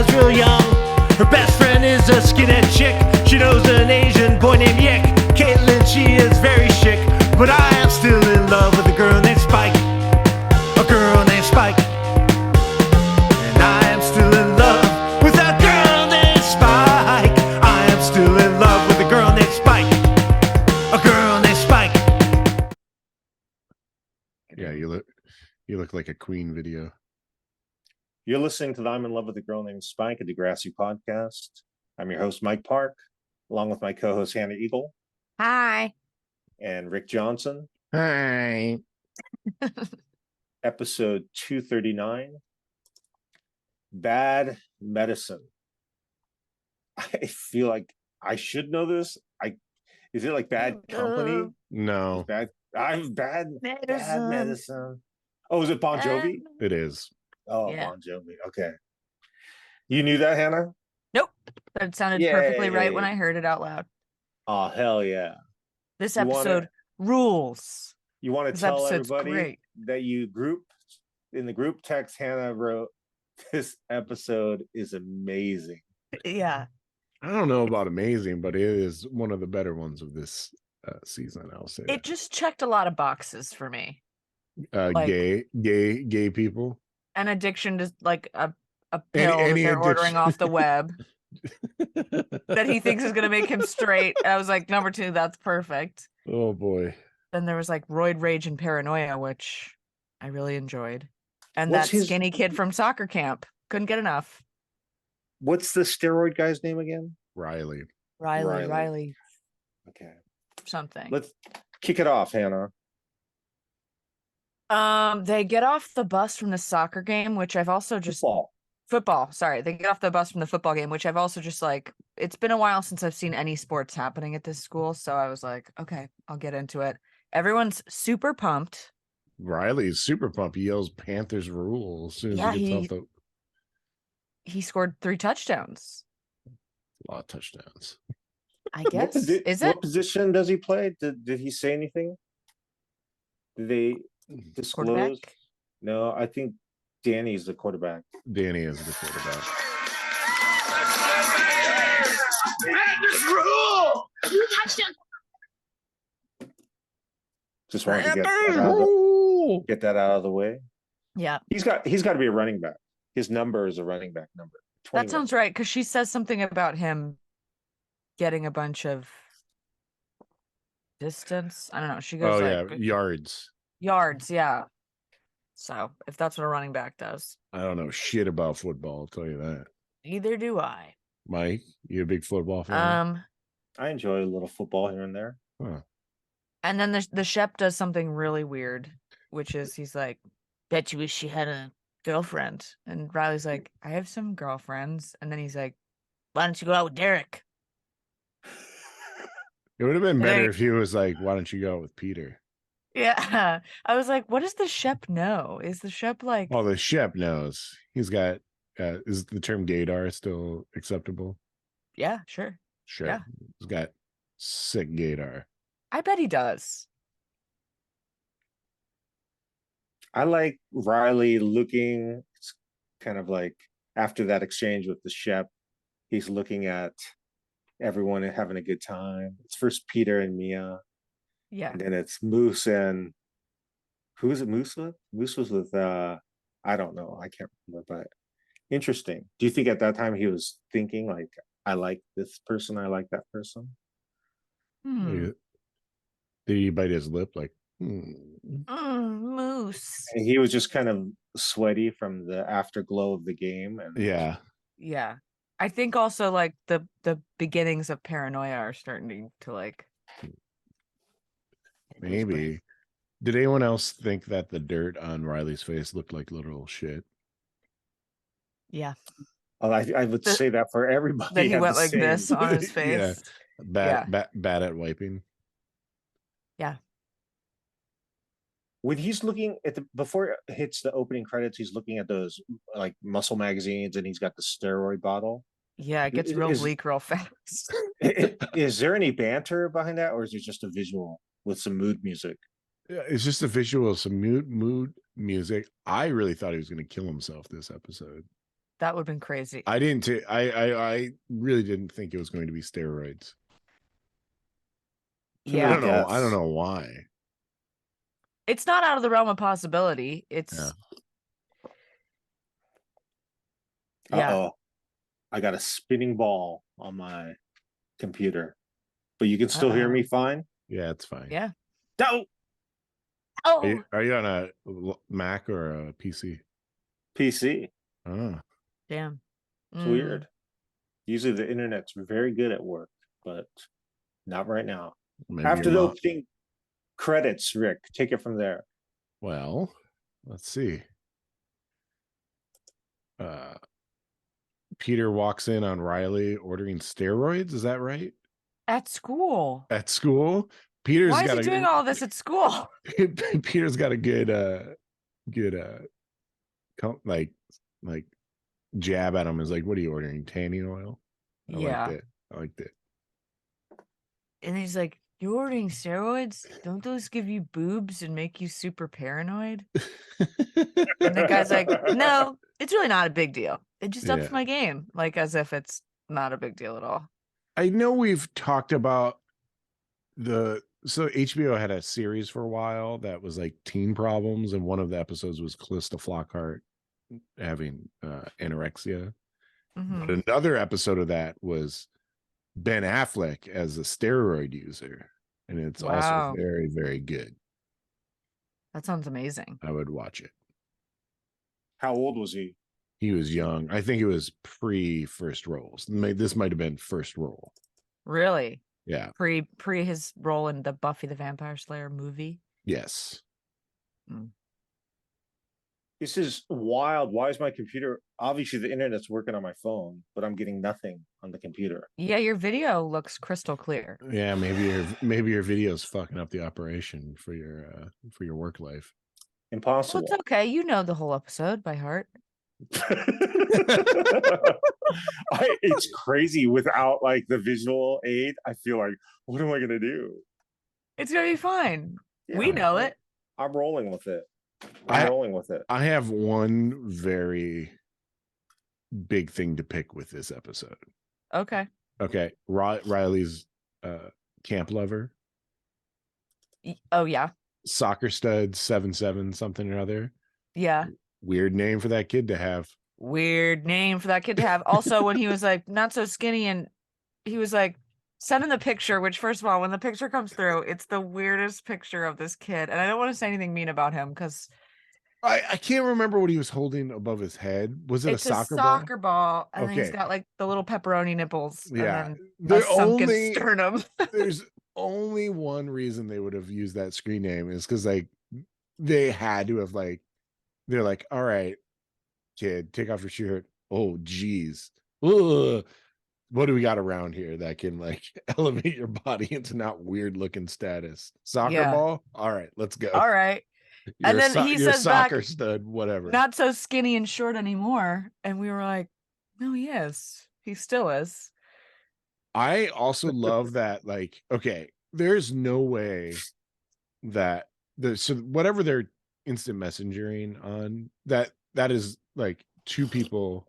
Hannah's real young. Her best friend is a skinhead chick. She knows an Asian boy named Yick. Caitlin, she is very chic, but I am still in love with a girl named Spike. A girl named Spike. And I am still in love with a girl named Spike. I am still in love with a girl named Spike. A girl named Spike. Yeah, you look like a Queen video. You're listening to the I'm in Love with a Girl Named Spike, a Degrassi podcast. I'm your host, Mike Park, along with my co-host, Hannah Eagle. Hi. And Rick Johnson. Hi. Episode 239, Bad Medicine. I feel like I should know this. Is it like Bad Company? No. Bad medicine. Oh, is it Bon Jovi? It is. Oh, Yeah. Bon Jovi. Okay. You knew that, Hannah? Nope. But it sounded perfectly right when I heard it out loud. Oh, hell yeah. This episode rules. You want to This tell episode's everybody great. that you in the group text Hannah wrote, this episode is amazing. Yeah. I don't know about amazing, but it is one of the better ones of this season. I'll say It just checked a lot of boxes for me. Like- gay people. An addiction to like a pill Any that they're addiction. ordering off the web that he thinks is going to make him straight. I was like, number 2, that's perfect. Oh boy. Then there was like roid rage and paranoia, which I really enjoyed. And What's that his- skinny kid from soccer camp. Couldn't get enough. What's the steroid guy's name again? Riley. Riley, Okay. something. Let's kick it off, Hannah. They get off the bus from the soccer game, which I've also just football. Sorry, they get off the bus from the football game, which I've also just like. It's been a while since I've seen any sports happening at this school, so I was like, okay, I'll get into it. Everyone's super pumped. Riley's super pumped. He yells Panthers rule as soon as Yeah, he gets off He scored 3 touchdowns. a lot of touchdowns. I guess. Is it? What position does he play? Did he say anything? Did they disclose? Quarterback? No, I think Danny's the quarterback. Danny is the quarterback. Panthers rule! Just wanted to get that out of the way. Yeah. He's got to be a running back. His number is a running back number. 21. That sounds right, because she says something about him getting a bunch of distance. I don't know. She goes yards. yards, yeah. So if that's what a running back does. I don't know shit about football, I'll tell you that. Neither do I. Mike, you a big football fan? I enjoy a little football here and there. Huh. And then the Shep does something really weird, which is he's like, bet you wish she had a girlfriend. And Riley's like, I have some girlfriends. And then he's like, why don't you go out with Derek? It would have been better Like- if he was like, why don't you go out with Peter? Yeah. I was like, what does the Shep know? Is the Shep like, Oh, the Shep knows. He's got, is the term gaydar still acceptable? yeah, sure. Sure. Yeah. He's got sick gaydar. I bet he does. I like Riley looking. It's kind of like after that exchange with the Shep, he's looking at everyone and having a good time. It's first Peter and Mia, Yeah. and then it's Moose and who is it? Moose with? Moose was with I don't know. I can't remember, but interesting. Do you think at that time he was thinking like, I like this person, I like that person? Hmm. Did he bite his lip like, Moose. And he was just kind of sweaty from the afterglow of the game. And yeah. Yeah. I think also like the beginnings of paranoia are starting to like Maybe. Did anyone else think that the dirt on Riley's face looked like literal shit? Yeah. well, I would say that for everybody. Then he had went the like this same- on his Yeah. face. Bad at wiping. Yeah. When he's looking at before it hits the opening credits, he's looking at those like muscle magazines and he's got the steroid bottle. Yeah, it gets real Is- bleak real fast. Is there any banter behind that, or is it just a visual with some mood music? Yeah, it's just a visual, some mood music. I really thought he was going to kill himself this episode. That would have been crazy. I didn't. I really didn't think it was going to be steroids. Yeah. I don't know why. It's not out of the realm of possibility. It's Yeah. yeah. Uh-oh. I got a spinning ball on my computer. But you can still hear me fine? Yeah, it's fine. Yeah. No! Oh, Are you on a Mac or a PC? PC. Oh, damn. It's weird. Usually the internet's very good at work, but not right now. maybe After your the mom. opening credits, Rick, take it from there. Well, let's see. Peter walks in on Riley ordering steroids. Is that right? At school. At school, Peter's Why is got he doing all this at school? Peter's got a good like jab at him. Is like, what are you ordering? Tanning oil? I Yeah. liked it. And he's like, "You're ordering steroids? Don't those give you boobs and make you super paranoid?" And the guy's like, "No, it's really not a big deal. It just ups Yeah. my game." Like as if it's not a big deal at all. I know we've talked about so HBO had a series for a while that was like teen problems, and one of the episodes was Callista Flockhart having anorexia. Mhm. But another episode of that was Ben Affleck as a steroid user, and it's also Wow. very, very good. That sounds amazing. I would watch it. How old was he? He was young. I think it was pre first roles. This might have been first role. Really? Yeah. Pre his role in the Buffy the Vampire Slayer movie. Yes. This is wild. Why is my computer? Obviously, the internet's working on my phone, but I'm getting nothing on the computer. Yeah, your video looks crystal clear. Yeah, maybe your video's fucking up the operation for your work life. Well, Impossible. it's okay. You know the whole episode by heart. It's crazy without like the visual aid. I feel like, what am I gonna do? It's gonna be fine. We Yeah, know it. I'm rolling with it. I- I'm rolling with it. I have one very big thing to pick with this episode. Okay. Okay, Riley's camp lover, Oh yeah. soccer stud 77 something or other. Yeah. Weird name for that kid to have. Weird name for that kid to have. Also, when he was like not so skinny and he was like, send him the picture, which first of all, when the picture comes through, it's the weirdest picture of this kid. And I don't want to say anything mean about him because I can't remember what he was holding above his head. Was it it's a soccer ball? and then he's Okay. got like the little pepperoni nipples Yeah. and then a The sunken only sternum. there's only one reason they would have used that screen name is because like they had to have like they're like, all right, kid, take off your shirt. Oh geez. Ugh. What do we got around here that can like elevate your body into not weird looking status? Soccer Yeah. ball? All right, let's go. All right. You're And then he you're a says back, soccer stud, whatever. not so skinny and short anymore. And we were like, no, he is. He still is. I also love that, like, okay, there's no way that so whatever they're instant messengering on, that is like two people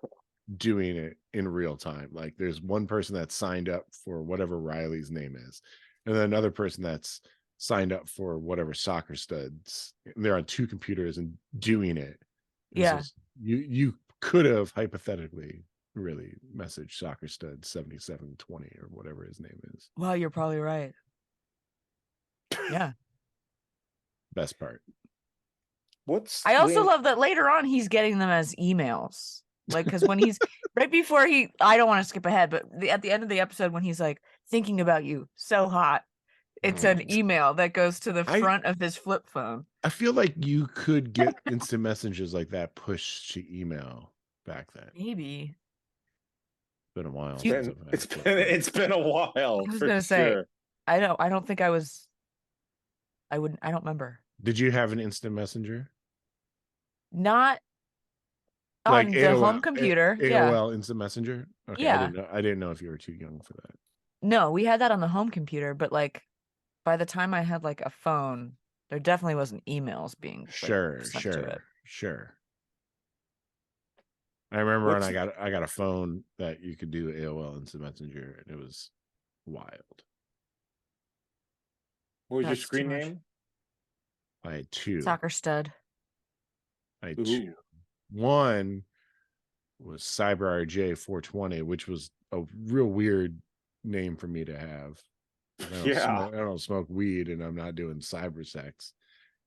doing it in real time. Like there's one person that's signed up for whatever Riley's name is, and then another person that's signed up for whatever soccer studs. And they're on two computers and doing it. And Yeah. so you could have hypothetically really messaged soccer stud 7720 or whatever his name is. Well, you're probably right. Yeah. Best part. I also love that later on he's getting them as emails. Like, because when he's right before I don't want to skip ahead, but at the end of the episode, when he's like thinking about you so hot, it's an email that goes to the front of his flip phone. I feel like you could get instant messages like that pushed to email back then. Maybe. Been a while. It's been a while. I was gonna say, I don't think I was. I don't remember. Did you have an instant messenger? Not Like on the AOL, home computer. AOL instant messenger? Okay, Yeah. I didn't know if you were too young for that. No, we had that on the home computer, but like by the time I had like a phone, there definitely wasn't emails being like, Sure. sent to it. Sure. I remember when What's- I got a phone that you could do AOL Instant Messenger, and it was wild. What was your That's screen too much. name? I had two. Soccer stud. I had Ooh. two. One was Cyber RJ 420, which was a real weird name for me to have. I don't smoke weed, and I'm not doing cyber sex.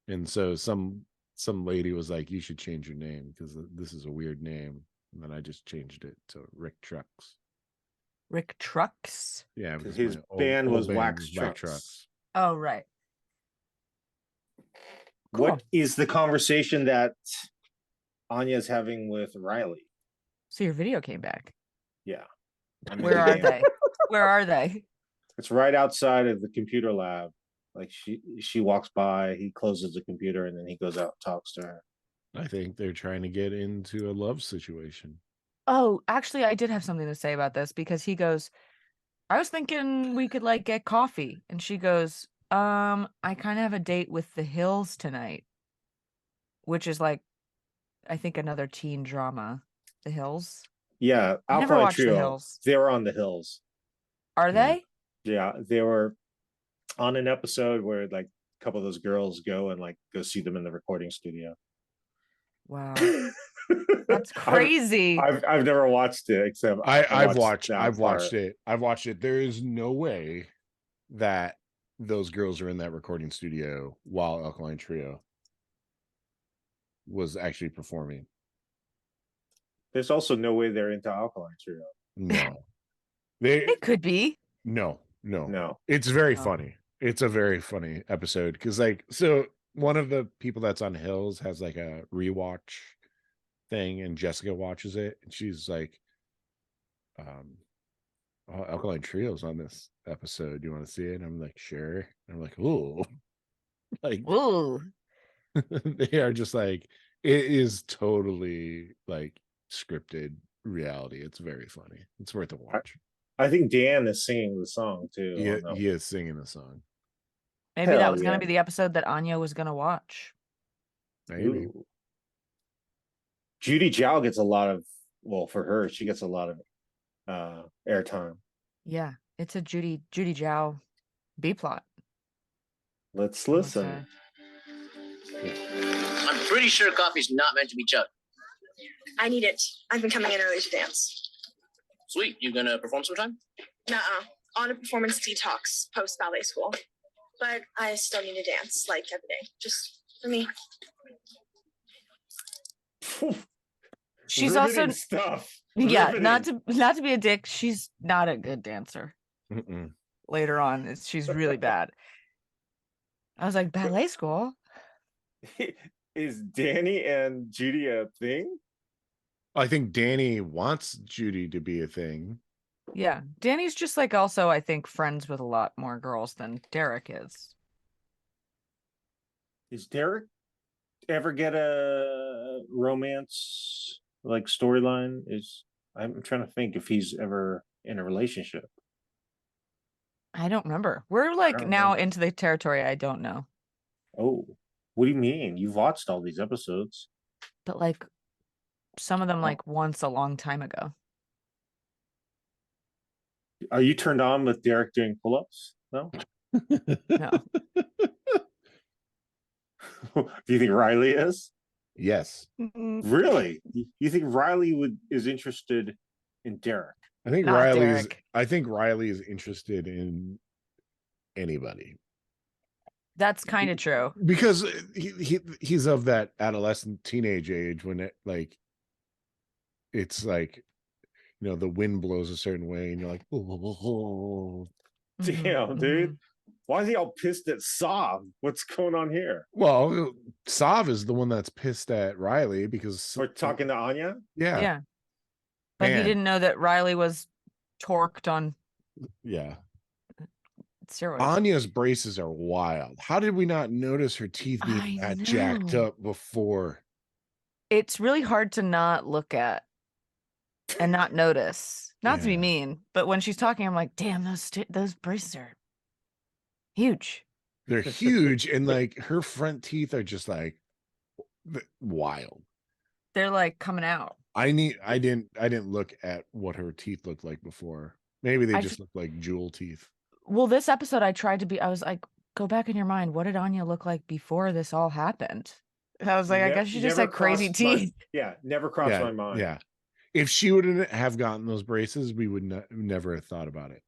And so some lady was like, "You should change your name because this is a weird name." And then I just changed it to Rick Trucks. Rick Trucks. Yeah, because His my band old was Wax Wax Trucks. Oh, right. What Cool. is the conversation that Anya's having with Riley? So your video came back. Yeah. I'm in Where the are game. they? Where are they? It's right outside of the computer lab. Like she walks by, he closes the computer, and then he goes out and talks to her. I think they're trying to get into a love situation. Oh, actually, I did have something to say about this because he goes, I was thinking we could like get coffee. And she goes, I kind of have a date with the Hills tonight, which is like, I think another teen drama. The Hills. Yeah, I never Alkaline watched The Trio. Hills. They were on the hills. Are Yeah. they? Yeah, they were on an episode where like a couple of those girls go and like go see them in the recording studio. Wow. That's crazy. I've never watched it except I've watched part. it. I've watched it. There is no way that those girls are in that recording studio while Alkaline Trio was actually performing. There's also no way they're into Alkaline Trio. No. It could be. No. No. It's very Oh. funny. It's a very funny episode because like so one of the people that's on Hills has like a rewatch thing, and Jessica watches it, and she's like, "Oh, Alkaline Trio's on this episode. Do you want to see it?" And I'm like, "Sure." And I'm like, "Ooh." Like Ooh. they are just like, it is totally like scripted reality. It's very funny. It's worth a watch. I think Dan is singing the song too. He is singing the song. Maybe that Hell was going yeah. to be the episode that Anya was going to watch. Maybe. Ooh. Judy Zhao gets a lot of, well, for her, she gets a lot of airtime. Yeah, it's a Judy Zhao B plot. Let's I would listen. say. I'm pretty sure coffee's not meant to be chugged. I need it. I've been coming in early to dance. Sweet, you gonna perform sometime? Nuh-uh. On a performance detox post ballet school. But I still need to dance like every day. Just for me. She's Riveting also stuff. yeah, Riveting. not to be a dick, she's not a good dancer. Mm-mm. Later on, she's really bad. I was like, ballet school? Is Danny and Judy a thing? I think Danny wants Judy to be a thing. Yeah. Danny's just like also, I think, friends with a lot more girls than Derek is. Is Derek ever get a romance like storyline? I'm trying to think if he's ever in a relationship. I don't remember. We're like don't now remember. into the territory I don't know. Oh, what do you mean? You've watched all these episodes. But like some of them Oh. like once a long time ago. Are you turned on with Derek doing pull-ups? No. No. Do you think Riley is? Yes. Really? You think Riley is interested in Derek? I think Not Derek. Riley is interested in anybody That's kind of true. because he's of that adolescent teenage age when it like it's like, you know, the wind blows a certain way and you're like, oh. Damn, dude. Why is he all pissed at Sav? What's going on here? Well, Sav is the one that's pissed at Riley because We're talking to Anya? yeah, Yeah. But he Man. didn't know that Riley was torqued on yeah. steroids. Anya's braces are wild. How did we not notice her teeth being I that jacked know. up before? It's really hard to not look at and not notice. Not to be Yeah. mean, but when she's talking, I'm like, damn, those braces are huge. They're huge, and like her front teeth are just like wild. They're like coming out. I didn't look at what her teeth looked like before. Maybe they just look like jewel teeth. Well, this episode I was like, go back in your mind. What did Anya look like before this all happened? And I was like, I guess she just Never had crazy crossed my- teeth. yeah, never crossed my mind. Yeah. If she wouldn't have gotten those braces, we would never have thought about it.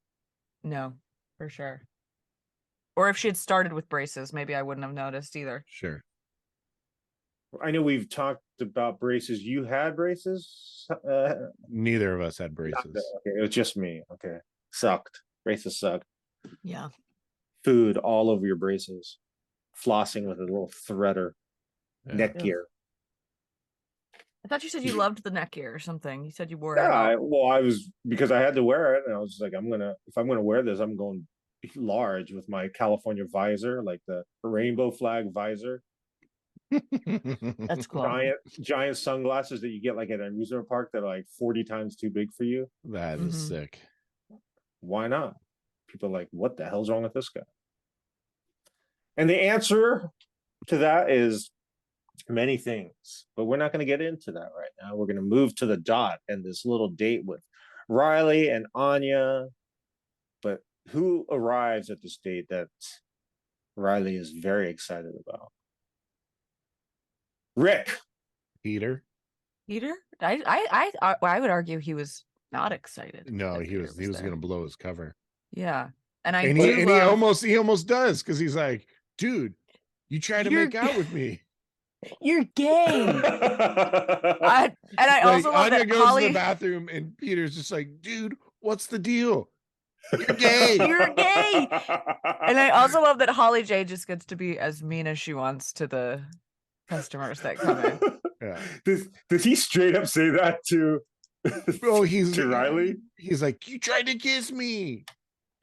No, for sure. Or if she had started with braces, maybe I wouldn't have noticed either. Sure. I know we've talked about braces. You had braces? Neither of us had braces. Okay, it was just me. Okay. Sucked. Braces sucked. Yeah. Food all over your braces. Flossing with a little threader. Yeah. Neck gear. I thought you said you loved the neck gear or something. You said you wore it. Yeah, I was because I had to wear it, and I was like, if I'm gonna wear this, I'm going large with my California visor, like the rainbow flag visor. That's cool. Giant sunglasses that you get like at an amusement park that are like 40 times too big for you. That is sick. Why not? People are like, what the hell's wrong with this guy? And the answer to that is many things, but we're not going to get into that right now. We're going to move to the dot and this little date with Riley and Anya. But who arrives at this date that Riley is very excited about? Rick. Peter? I would argue he was not excited. No, he was going to blow his cover. Yeah. He almost does, because he's like, dude, you try to make out with me. You're gay. I also love Anya that goes Holly to the bathroom and Peter's just like, dude, what's the deal? You're gay. You're gay. And I also love that Holly J just gets to be as mean as she wants to the customers that come in. Yeah. Does he straight up say that to to Riley? He's like, you tried to kiss me.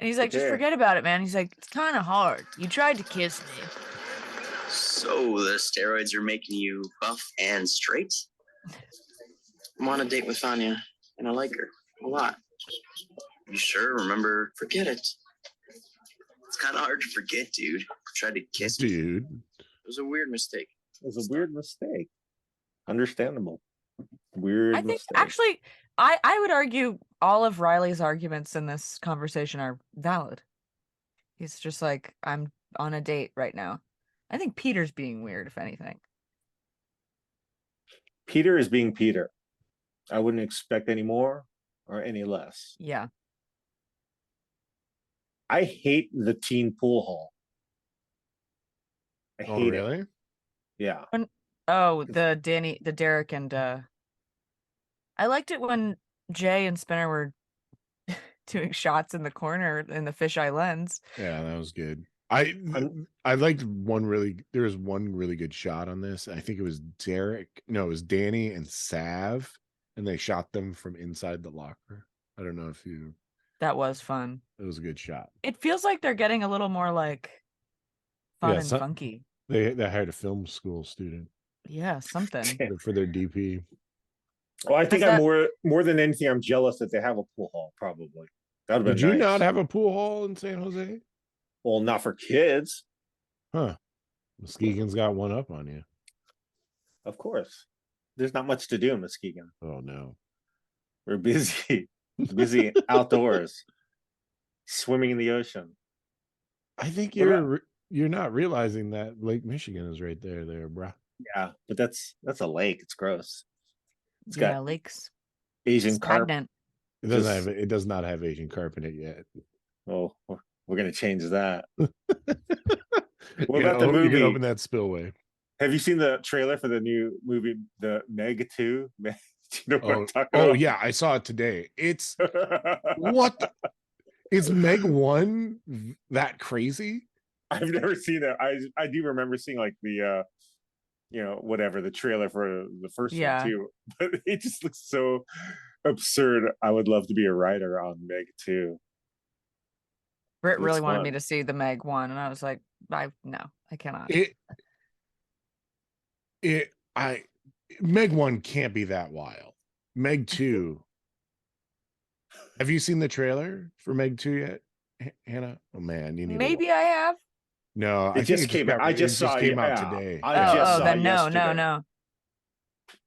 And he's like, just forget about it, man. He's like, it's kind of hard. You tried to kiss me. So the steroids are making you buff and straight? I'm on a date with Anya, and I like her a lot. You sure? Remember? Forget it. It's kind of hard to forget, dude. Tried to kiss me. Dude. It was a weird mistake. It was a weird mistake. Understandable. Weird think mistake. actually, I would argue all of Riley's arguments in this conversation are valid. He's just like, I'm on a date right now. I think Peter's being weird, if anything. Peter is being Peter. I wouldn't expect any more or any less. Yeah. I hate the teen pool hall. I hate really? it. Yeah. The Derek and I liked it when Jay and Spinner were doing shots in the corner in the fisheye lens. Yeah, that was good. I liked there was one really good shot on this. I think it was it was Danny and Sav, and they shot them from inside the locker. I don't know if you. That was fun. It was a good shot. It feels like they're getting a little more like fun and funky. They hired a film school student. Yeah, something for their DP. Well, I think I'm more than anything, I'm jealous that they have a pool hall. Probably that would have been. Did you not have a pool hall in San Jose? Well, not for kids. Huh. Muskegon's got one up on you. Of course. There's not much to do in Muskegon. Oh, no. We're busy. Outdoors. Swimming in the ocean. I think you're not realizing that Lake Michigan is right there, bro. Yeah, but that's a lake. It's gross. It's got lakes. Asian carp. It does not have Asian carp in it yet. Oh, we're gonna change that. What about the movie? You can open that spillway. Have you seen the trailer for the new movie, the Meg 2? Do you know what I'm talking about? Oh yeah, I saw it today. It's what is Meg 1 that crazy? I've never seen that. I do remember seeing like the whatever the trailer for the first one too. But it just looks so absurd. I would love to be a writer on Meg 2. Britt really wanted me to see the Meg 1, and I was like, I cannot. Meg 1 can't be that wild. Meg 2. Have you seen the trailer for Meg 2 yet, Hannah? Oh man, you need. Maybe I have. No, I just came out. I just saw it came out today. I just saw then it no.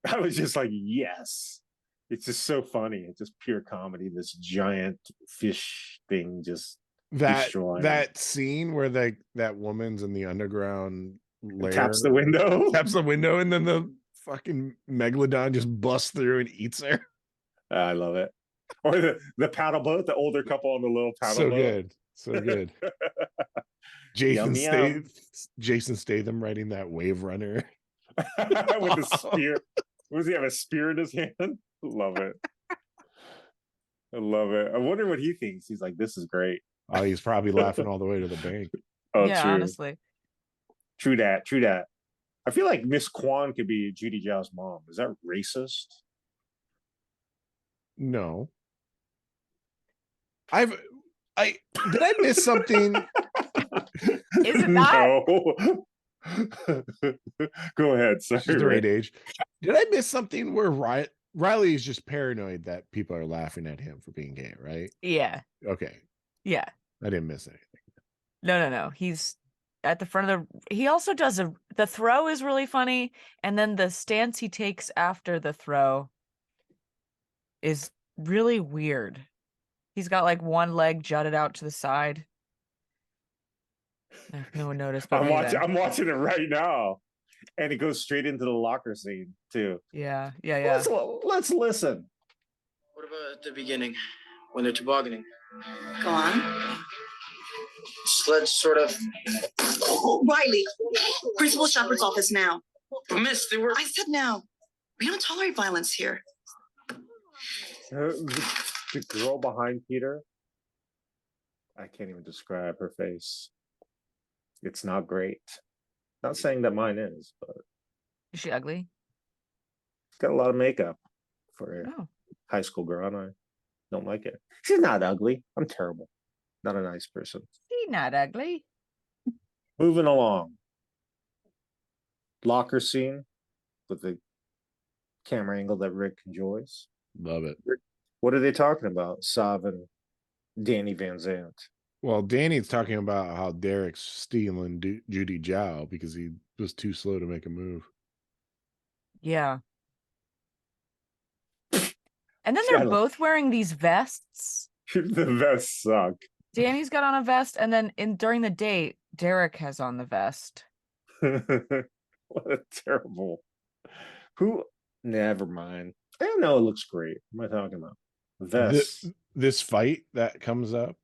I was just like, yes. It's just so funny. It's just pure comedy. This giant fish thing just destroying. That scene where that woman's in the underground lair, Taps the window. taps the window, and then the fucking megalodon just busts through and eats her. I love it. Or the paddle boat, the older couple on the little paddle boat. So good. Yum, yum. Jason Statham riding that wave runner With a spear. Does he have a spear in his hand? Love it. I love it. I wonder what he thinks. He's like, this is great. Oh, he's probably laughing all the way to the bank. Oh, yeah, true. honestly. True that. True that. I feel like Miss Kwan could be Judy Zhao's mom. Is that racist? No. Did I miss something? Is it not? No. Go ahead. Sorry. She's the right age. Did I miss something where Riley is just paranoid that people are laughing at him for being gay, right? Yeah. Okay. Yeah. I didn't miss anything. No. He's at the front of he also does the throw is really funny, and then the stance he takes after the throw is really weird. He's got like one leg jutted out to the side. No one noticed, but I'm watching it right now. And it goes straight into the locker scene too. Yeah. Let's listen. What about at the beginning when they're tobogganing? Go on. Sled sort of. Oh, Riley, Principal Shepard's office now. Miss, they were. I said now. We don't tolerate violence here. The girl behind Peter. I can't even describe her face. It's not great. Not saying that mine is, but Is she ugly? it's got a lot of makeup for a Oh. high school girl, and I don't like it. She's not ugly. I'm terrible. Not a nice person. She's not ugly. Moving along. Locker scene with the camera angle that Rick enjoys. Love it. What are they talking about? Sav and Danny Van Zant. Well, Danny's talking about how Derek's stealing Judy Zhao because he was too slow to make a move. Yeah. And then they're both wearing these vests. The vests suck. Danny's got on a vest, and then during the date, Derek has on the vest. What a terrible. Who? Never mind. I don't know. It looks great. What am I talking about? Vests. This fight that comes up,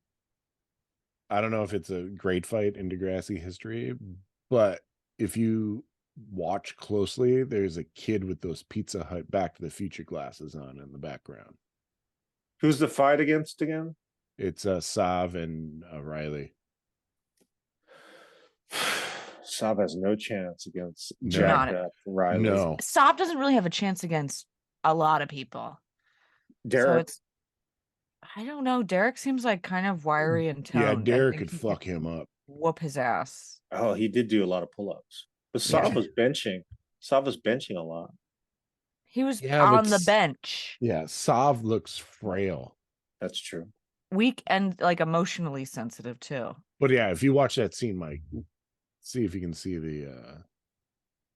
I don't know if it's a great fight in Degrassi history, but if you watch closely, there's a kid with those Pizza Hut Back to the Future glasses on in the background. Who's the fight against again? It's Sav and Riley. Sav has no chance against No. jacked up Riley. No. Saab doesn't really have a chance against a lot of people. Derek. So I don't know. Derek seems like kind of wiry and toned. Yeah, I Derek think could he fuck him up. whoop his ass. Oh, he did do a lot of pull-ups. But Sav Yeah. was benching. Sav was benching a lot. He was Yeah, on but the bench, Yeah, Sav looks frail. That's true. weak and like emotionally sensitive too. But yeah, if you watch that scene, Mike, see if you can see the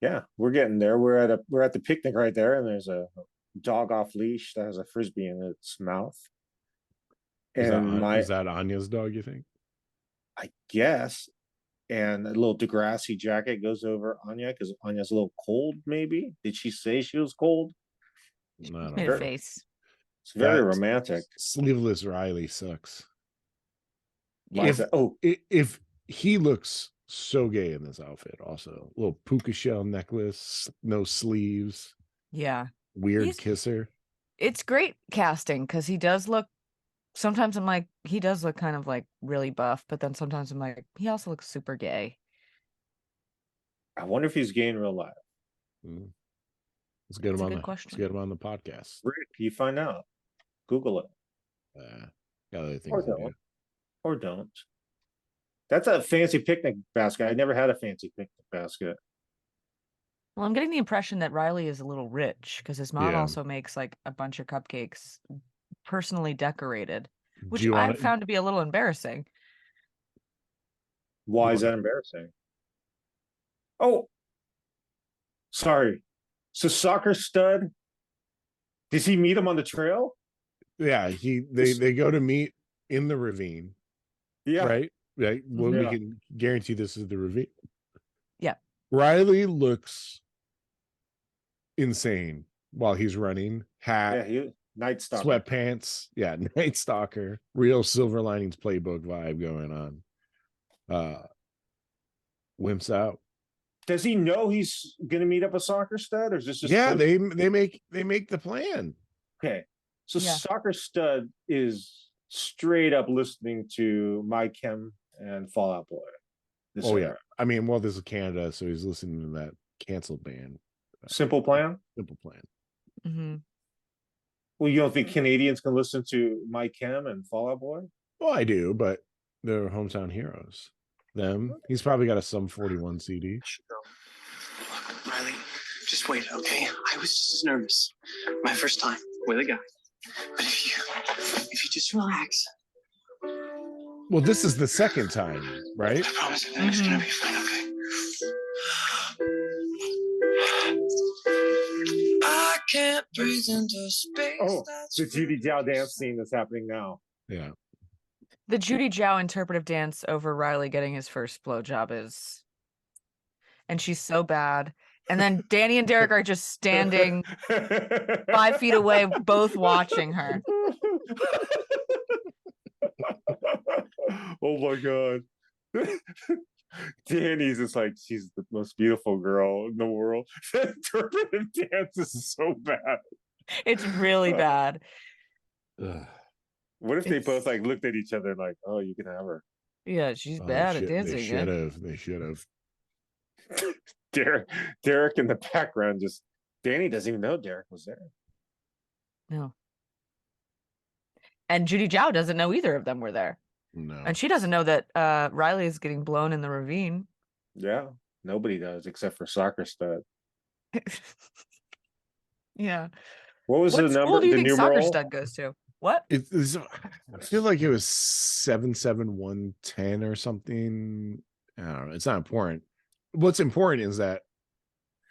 Yeah, we're getting there. We're at the picnic right there, and there's a dog off leash that has a frisbee in its mouth. is And that Anya's dog, you think? I guess, and a little Degrassi jacket goes over Anya because Anya's a little cold. Maybe did she say she was cold? I don't Made know. a face. It's very Yeah, romantic. Sleeveless Riley sucks. Why is that? Oh, If he looks so gay in this outfit, also little puka shell necklace, no sleeves, Yeah. weird He's- kisser. It's great casting because he does look. Sometimes I'm like, he does look kind of like really buff, but then sometimes I'm like, he also looks super gay. I wonder if he's gay in real life. Mm. Let's get him That's a on good the question. let's get him on the podcast. Rick, you find out. Google it Got other things or to do. don't. Or don't. That's a fancy picnic basket. I never had a fancy picnic basket. Well, I'm getting the impression that Riley is a little rich because his mom Yeah. also makes like a bunch of cupcakes personally decorated, which Do you I want found to be a little embarrassing. Why is that embarrassing? Oh, sorry. So soccer stud Does he meet him on the trail? Yeah, they go to meet in the ravine, Yeah. right? Right. Well, we Yeah. can guarantee this is the ravine. Yeah. Riley looks insane while he's running. Yeah, Hat, he Night Stalker. sweatpants. Yeah, Night Stalker. Real Silver Linings Playbook vibe going on. Wimps out. Does he know he's gonna meet up a soccer stud, or is this just Yeah, they make the plan. okay? So Yeah. soccer stud is straight up listening to My Chem and Fallout Boy. This Oh era. yeah. I mean, well, this is Canada, so he's listening to that canceled band. Simple Plan. Simple Plan. Mm-hmm. Well, you don't think Canadians can listen to My Chem and Fallout Boy? Well, I do, but they're hometown heroes. Them. He's probably got a Sum 41 CD. Look, Riley, just wait, okay? I was just nervous. My first time with a guy. But if you just relax, Well, this is the second time, right? I promise everything's gonna be fine, okay? I can't breathe into space. Oh, the Judy Jow dance scene that's happening now. Yeah. The Judy Jow interpretive dance over Riley getting his first blowjob is, and she's so bad. And then Danny and Derek are just standing 5 feet away, both watching her. Oh my god. Danny's just like, she's the most beautiful girl in the world. The interpretive dance is so bad. It's really bad. Ugh. What if they both like looked at each other like, oh, you can have her? Yeah, she's Oh, bad at shit, dancing. They should have. They should have. Derek in the background just Danny doesn't even know Derek was there. No. And Judy Jow doesn't know either of them were there. No. And she doesn't know that Riley is getting blown in the ravine. Yeah, nobody does except for Soccer Stud. Yeah. What was What the school number? do you The think Soccer numeral? Stud goes to? What? It's I feel like it was 77110 or something. I don't know. It's not important. What's important is that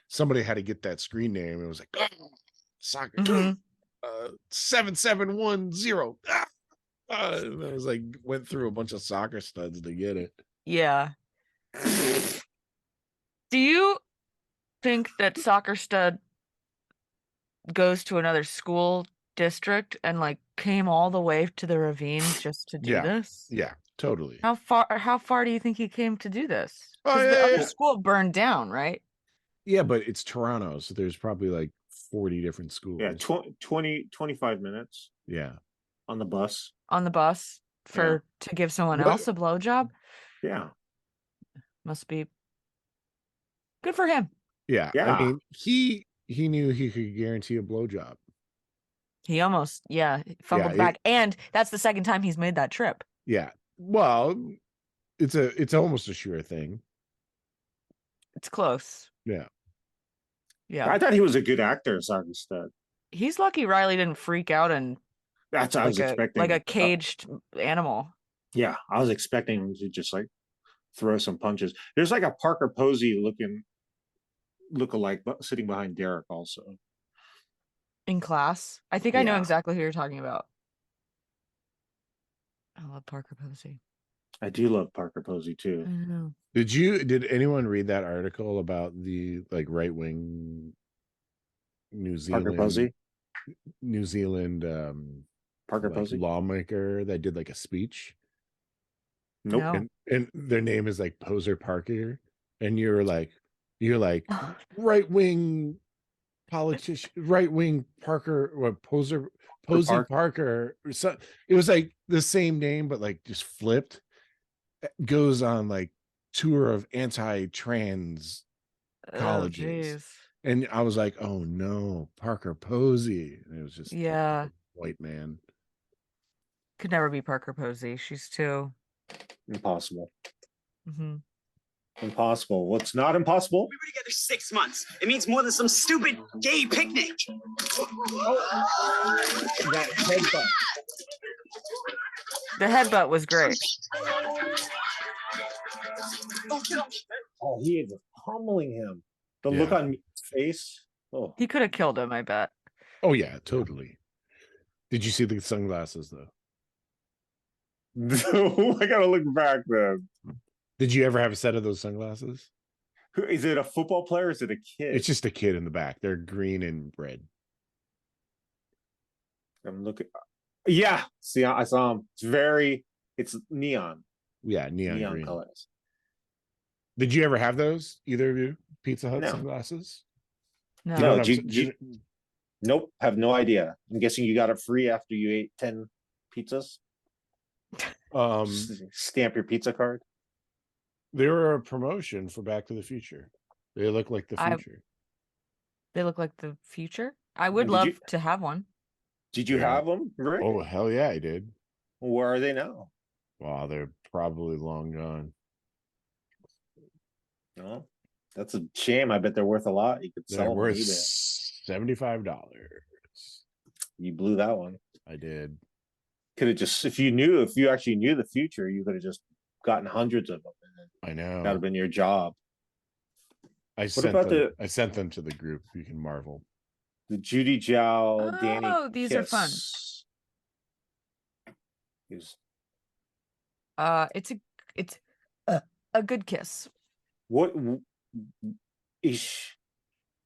somebody had to get that screen name. It was like, oh, soccer. Mhm. 7710. And I was like, went through a bunch of soccer studs to get it. Yeah. Do you think that Soccer Stud goes to another school district and like came all the way to the ravine just to do Yeah. this? Yeah, totally. How far do you think he came to do this? Oh, Because the yeah, other yeah. school burned down, right? Yeah, but it's Toronto, so there's probably like 40 different schools. Yeah, 25 minutes Yeah. on the bus. On the bus to give someone What- else a blowjob? Yeah. Must be good for him. Yeah. Yeah. I mean, he knew he could guarantee a blowjob. He almost, fumbled it- back. And that's the second time he's made that trip. Yeah. Well, it's almost a sure thing. It's close. Yeah. Yeah. I thought he was a good actor, Soccer Stud. He's lucky Riley didn't freak out and That's what I was expecting. like a caged animal. Yeah, I was expecting him to just like throw some punches. There's like a Parker Posey look-alike sitting behind Derek also. In class. I think I know Yeah. exactly who you're talking about. I love Parker Posey. I do love Parker Posey I too. don't know. Did anyone read that article about the like right-wing New Parker Posey? Zealand Parker like, Posey? lawmaker that did like a speech? Nope. No. And their name is like Poser Parker, and you're like right-wing politician, right-wing Parker or Posey Parker. Or so, it was like the same name, but like just flipped. Goes on like tour of anti-trans colleges. Jeez. And I was like, oh no, Parker Posey. And it was just Yeah. white man. Could never be Parker Posey. She's too. Impossible. Mhm. Impossible. What's not impossible? We were together 6 months. It means more than some stupid gay picnic. That headbutt. The headbutt was great. Oh, he is pummeling him. The look Yeah. on his face. Oh, He could have killed him, I bet. Oh yeah, totally. Did you see the sunglasses though? I gotta look back then. Did you ever have a set of those sunglasses? Who is it? A football player? Or is it a kid? It's just a kid in the back. They're green and red. I'm looking. Yeah, see, I saw him. It's neon, Yeah, neon green. colors. Did you ever have those? Either of you? Pizza Hut No. sunglasses? No. You don't No, have- nope, have no idea. I'm guessing you got it free after you ate 10 pizzas. Stamp your pizza card. They were a promotion for Back to the Future. They look like the future. They look like the future. I would Did love you- to have one. Did you Yeah. have them, Rick? Oh hell yeah, I did. Where are they now? Wow, they're probably long gone. No, that's a shame. I bet they're worth a lot. You could They're sell them on worth eBay. $75. You blew that one. I did. Could have just if you actually knew the future, you could have just gotten hundreds of them, and I that would know. have been your job. I sent them to the group. You can marvel. The Judy Jow, Danny. Oh, these are fun. Kiss. Is- It's a good kiss. What is?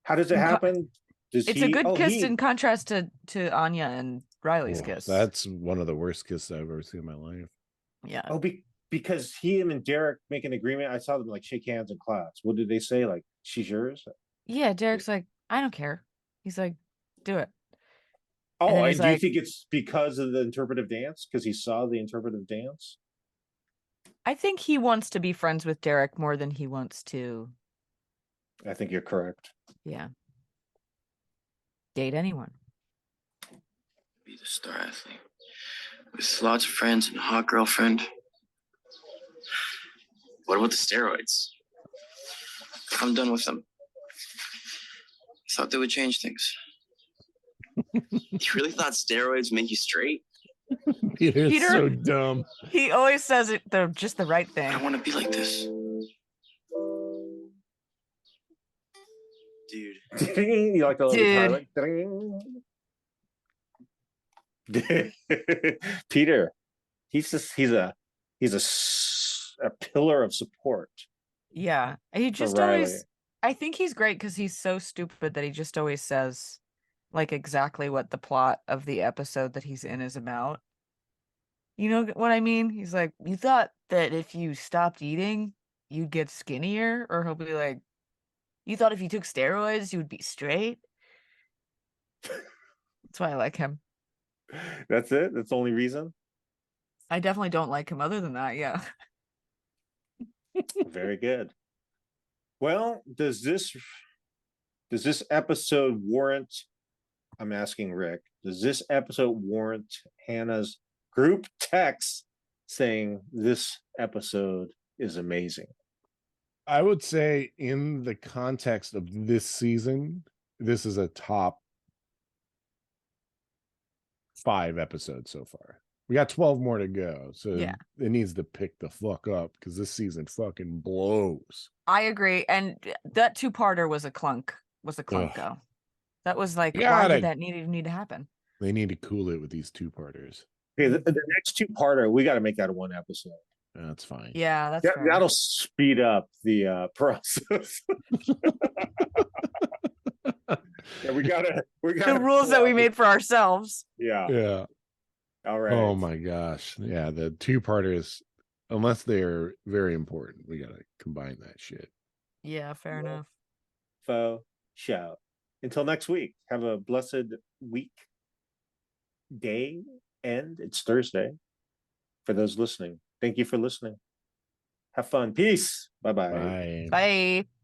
How does it In co- happen? Does It's he? a good oh, kiss he- in contrast to Anya and Riley's Oh, kiss. that's one of the worst kisses I've ever seen in my life. Yeah. Oh, because him and Derek make an agreement. I saw them like shake hands in class. What did they say? Like, she's yours. Yeah, Derek's like, I don't care. He's like, do it. Oh, then and he's do you like- think it's because of the interpretive dance? Because he saw the interpretive dance? I think he wants to be friends with Derek more than he wants to, I think you're correct. yeah, date anyone. Be the star athlete with lots of friends and a hot girlfriend. What about the steroids? I'm done with them. I thought they would change things. You really thought steroids make you straight? Peter's Peter- so dumb. He always says it just the right I thing. don't want to be like this. Dude. You like the little Dude. guitar, like, Peter, he's a pillar of support. Yeah. He for just Riley. always, I think he's great because he's so stupid that he just always says like exactly what the plot of the episode that he's in is about. You know what I mean? He's like, you thought that if you stopped eating, you'd get skinnier? Or he'll be like, you thought if you took steroids, you would be straight? That's why I like him. That's it. That's the only reason. I definitely don't like him other than that. Yeah. Very good. Well, does this episode warrant? I'm asking Rick. Does this episode warrant Hannah's group text saying this episode is amazing? I would say in the context of this season, this is a top 5 episodes so far. We got 12 more to go. So Yeah. it needs to pick the fuck up because this season fucking blows. I agree. And that 2-parter was a clunk. Ugh. Go. That was like, why Gotta- did that need to happen? They need to cool it with these 2-parters. Okay, the next 2-parter, we got to make that a one episode. That's fine. Yeah, that's fair. That'll speed up the process. Yeah, we gotta The rules that we made for ourselves. Yeah. Yeah. All right. Oh my gosh. Yeah, the 2-parters, unless they're very important, we gotta combine that shit. Yeah, fair Yeah. enough. Faux shout. Until next week. Have a blessed week. Day end. It's Thursday. For those listening. Thank you for listening. Have fun. Peace. Bye-bye. Bye. Bye.